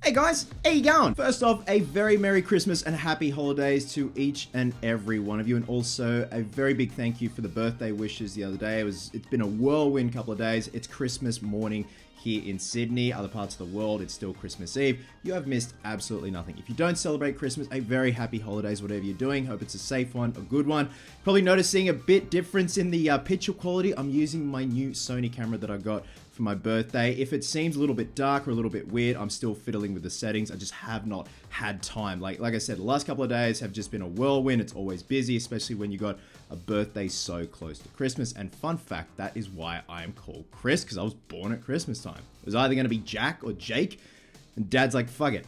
Hey guys, how you going? First off, a very Merry Christmas and Happy Holidays to each and every one of you, and also a very big thank you for the birthday wishes the other day. It's been a whirlwind couple of days. It's Christmas morning here in Sydney. Other parts of the world, it's still Christmas Eve. You have missed absolutely nothing. If you don't celebrate Christmas, a very happy holidays, whatever you're doing. Hope it's a safe one, a good one. Probably noticing a bit difference in the picture quality. I'm using my new Sony camera that I got for my birthday. If it seems a little bit dark or a little bit weird, I'm still fiddling with the settings. I just have not had time. Like I said, the last couple of days have just been a whirlwind. It's always busy, especially when you got a birthday so close to Christmas. And fun fact, that is why I am called Chris, because I was born at Christmas time. It was either going to be Jack or Jake, and Dad's like, fuck it,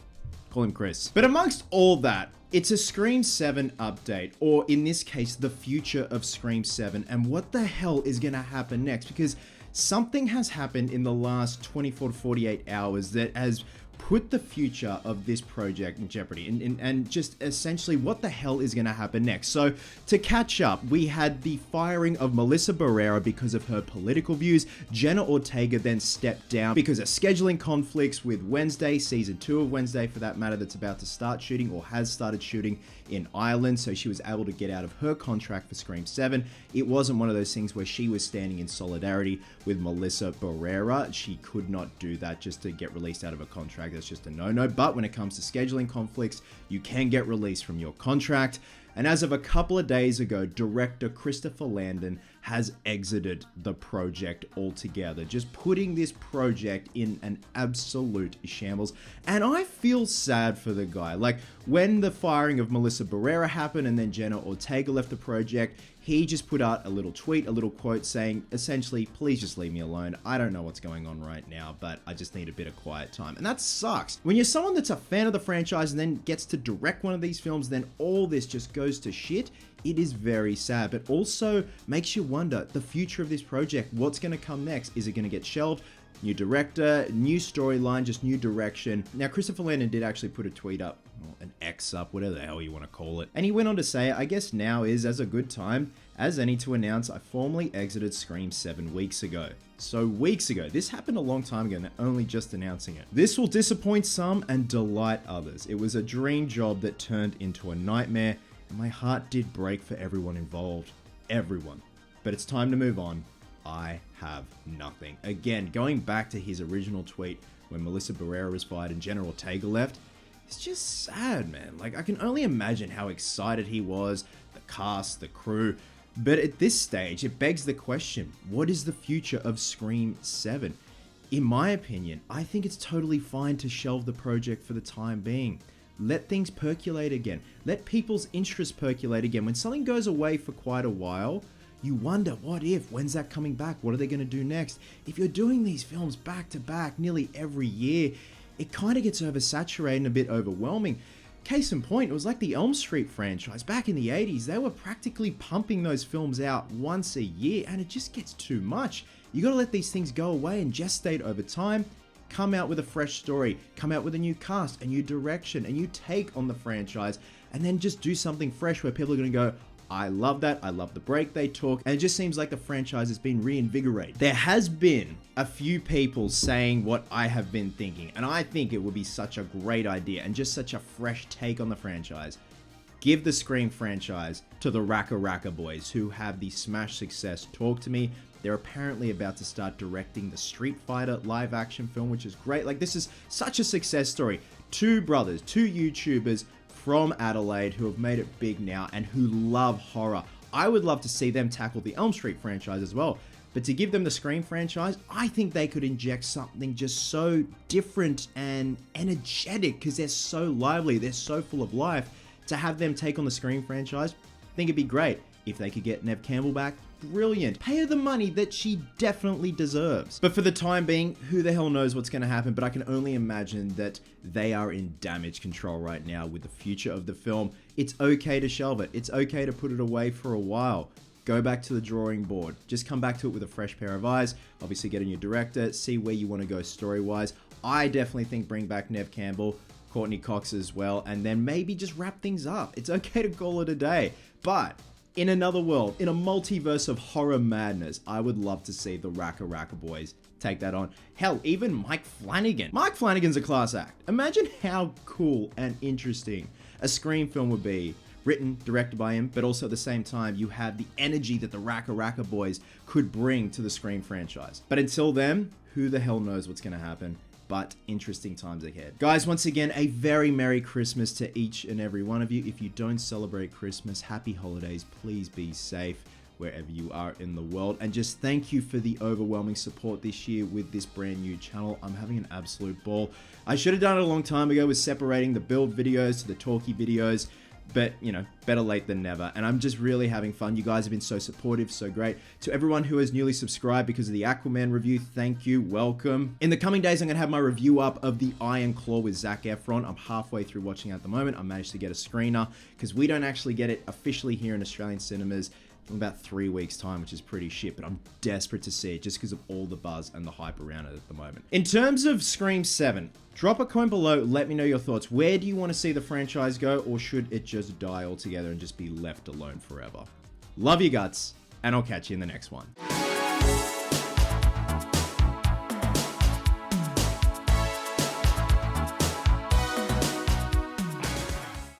call him Chris. But amongst all that, it's a Scream 7 update, or in this case, the future of Scream 7, and what the hell is going to happen next, because something has happened in the last 24 to 48 hours that has put the future of this project in jeopardy, and just essentially what the hell is going to happen next. So to catch up, we had the firing of Melissa Barrera because of her political views. Jenna Ortega then stepped down because of scheduling conflicts with Wednesday, season 2 of Wednesday for that matter, that's about to start shooting or has started shooting in Ireland. So she was able to get out of her contract for Scream 7. It wasn't one of those things where she was standing in solidarity with Melissa Barrera. She could not do that just to get released out of a contract. That's just a no-no. But when it comes to scheduling conflicts, you can get released from your contract. And as of a couple of days ago, director Christopher Landon has exited the project altogether, just putting this project in an absolute shambles. And I feel sad for the guy. Like, when the firing of Melissa Barrera happened and then Jenna Ortega left the project, he just put out a little tweet, a little quote saying, essentially, please just leave me alone. I don't know what's going on right now, but I just need a bit of quiet time. And that sucks. When you're someone that's a fan of the franchise and then gets to direct one of these films, then all this just goes to shit. It is very sad, but also makes you wonder the future of this project. What's going to come next? Is it going to get shelved? New director, new storyline, just new direction. Now, Christopher Landon did actually put a tweet up, or an X up, whatever the hell you want to call it. And he went on to say, I guess now is as a good time as any to announce I formally exited Scream 7 weeks ago. So weeks ago, this happened a long time ago and they're only just announcing it. This will disappoint some and delight others. It was a dream job that turned into a nightmare, and my heart did break for everyone involved. Everyone. But it's time to move on. I have nothing. Again, going back to his original tweet when Melissa Barrera was fired and Jenna Ortega left, it's just sad, man. Like, I can only imagine how excited he was, the cast, the crew. But at this stage, it begs the question, what is the future of Scream 7? In my opinion, I think it's totally fine to shelve the project for the time being. Let things percolate again. Let people's interest percolate again. When something goes away for quite a while, you wonder, what if? When's that coming back? What are they going to do next? If you're doing these films back to back nearly every year, it kind of gets oversaturated and a bit overwhelming. Case in point, it was like the Elm Street franchise. Back in the 80s, they were practically pumping those films out once a year, and it just gets too much. You got to let these things go away and gestate over time. Come out with a fresh story, come out with a new cast, a new direction, a new take on the franchise, and then just do something fresh where people are going to go, I love that. I love the break they took. And it just seems like the franchise has been reinvigorated. There has been a few people saying what I have been thinking, and I think it would be such a great idea and just such a fresh take on the franchise. Give the Scream franchise to the Raka Raka boys who have the smash success Talk to Me. They're apparently about to start directing the Street Fighter live action film, which is great. Like, this is such a success story. Two brothers, two YouTubers from Adelaide who have made it big now and who love horror. I would love to see them tackle the Elm Street franchise as well. But to give them the Scream franchise, I think they could inject something just so different and energetic because they're so lively, they're so full of life. To have them take on the Scream franchise, I think it'd be great. If they could get Neve Campbell back, brilliant. Pay her the money that she definitely deserves. But for the time being, who the hell knows what's going to happen, but I can only imagine that they are in damage control right now with the future of the film. It's okay to shelve it. It's okay to put it away for a while. Go back to the drawing board. Just come back to it with a fresh pair of eyes. Obviously get a new director, see where you want to go story-wise. I definitely think bring back Neve Campbell, Courtney Cox as well, and then maybe just wrap things up. It's okay to call it a day, but In another world, in a multiverse of horror madness, I would love to see the Raka Raka Boys take that on. Hell, even Mike Flanagan. Mike Flanagan's a class act. Imagine how cool and interesting a Scream film would be. Written, directed by him, but also at the same time, you have the energy that the Raka Raka Boys could bring to the Scream franchise. But until then, who the hell knows what's going to happen? But interesting times ahead. Guys, once again, a very Merry Christmas to each and every one of you. If you don't celebrate Christmas, happy holidays. Please be safe wherever you are in the world. And just thank you for the overwhelming support this year with this brand new channel. I'm having an absolute ball. I should have done it a long time ago with separating the build videos to the talkie videos. But, you know, better late than never. And I'm just really having fun. You guys have been so supportive, so great. To everyone who has newly subscribed because of the Aquaman review, thank you, welcome. In the coming days, I'm going to have my review up of The Iron Claw with Zac Efron. I'm halfway through watching at the moment. I managed to get a screener because we don't actually get it officially here in Australian cinemas in about 3 weeks time, which is pretty shit, but I'm desperate to see it just because of all the buzz and the hype around it at the moment. In terms of Scream 7, drop a comment below, let me know your thoughts. Where do you want to see the franchise go, or should it just die altogether and just be left alone forever? Love you guts, and I'll catch you in the next one.